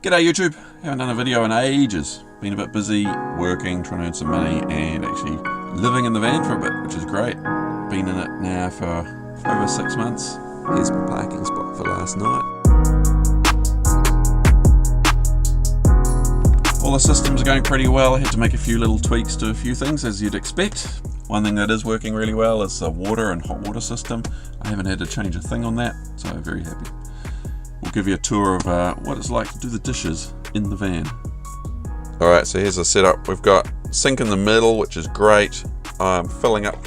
G'day YouTube, haven't done a video in ages. Been a bit busy working, trying to earn some money and actually living in the van for a bit, which is great. Been in it now for over 6 months. Here's my parking spot for last night. All the systems are going pretty well. I had to make a few little tweaks to a few things as you'd expect. One thing that is working really well is the water and hot water system. I haven't had to change a thing on that, so I'm very happy. We'll give you a tour of what it's like to do the dishes in the van. Alright, so here's the setup. We've got sink in the middle, which is great. I'm filling up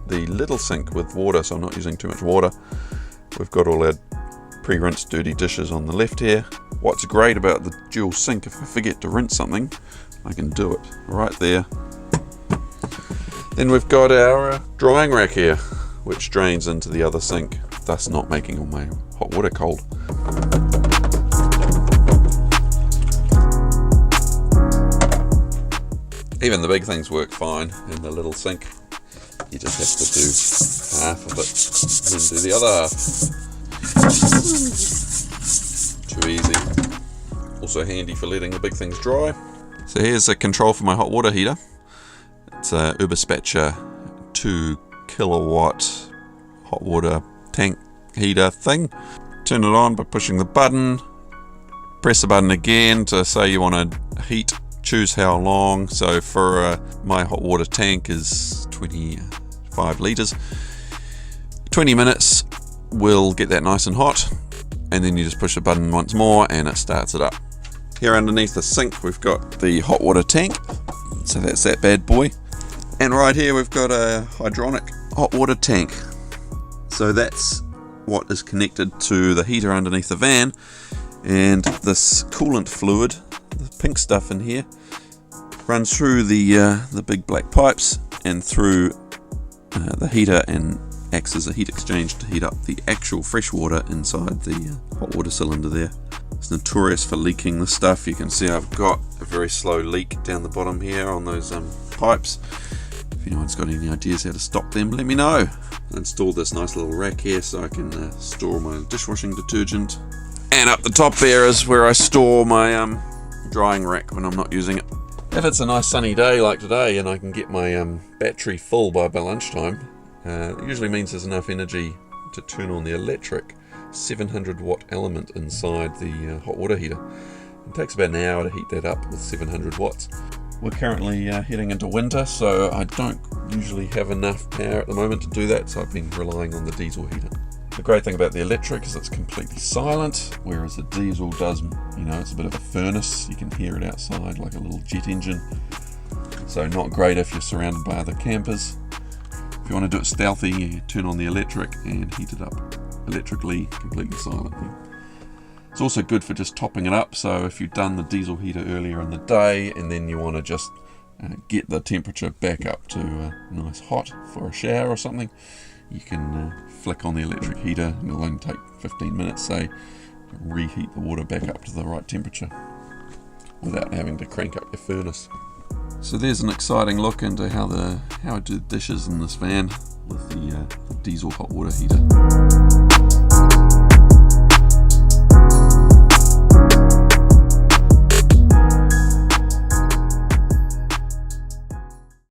the little sink with water, so I'm not using too much water. We've got all our pre-rinsed dirty dishes on the left here. What's great about the dual sink, if I forget to rinse something, I can do it right there. Then we've got our drying rack here, which drains into the other sink, thus not making all my hot water cold. Even the big things work fine in the little sink. You just have to do half of it and then do the other half. Too easy. Also handy for letting the big things dry. So here's a control for my hot water heater. It's a Eberspacher 2 kilowatt hot water tank heater thing. Turn it on by pushing the button. Press the button again to say you want to heat. Choose how long. So for my hot water tank is 25 litres. 20 minutes will get that nice and hot, and then you just push the button once more and it starts it up. Here underneath the sink we've got the hot water tank, so that's that bad boy. And right here we've got a hydronic hot water tank. So that's what is connected to the heater underneath the van, and this coolant fluid, the pink stuff in here, runs through the big black pipes and through the heater and acts as a heat exchange to heat up the actual fresh water inside the hot water cylinder there. It's notorious for leaking the stuff. You can see I've got a very slow leak down the bottom here on those pipes. If anyone's got any ideas how to stop them, let me know. I installed this nice little rack here so I can store my dishwashing detergent. And up the top there is where I store my drying rack when I'm not using it. If it's a nice sunny day like today and I can get my battery full by lunchtime, it usually means there's enough energy to turn on the electric 700 watt element inside the hot water heater. It takes about an hour to heat that up with 700 watts. We're currently heading into winter, so I don't usually have enough power at the moment to do that, so I've been relying on the diesel heater. The great thing about the electric is it's completely silent, whereas the diesel does, it's a bit of a furnace. You can hear it outside like a little jet engine. So not great if you're surrounded by other campers. If you want to do it stealthy, you turn on the electric and heat it up electrically, completely silently. It's also good for just topping it up, so if you've done the diesel heater earlier in the day and then you want to just get the temperature back up to nice hot for a shower or something, you can flick on the electric heater and it'll only take 15 minutes, say, to reheat the water back up to the right temperature without having to crank up your furnace. So there's an exciting look into how I do dishes in this van with the diesel hot water heater.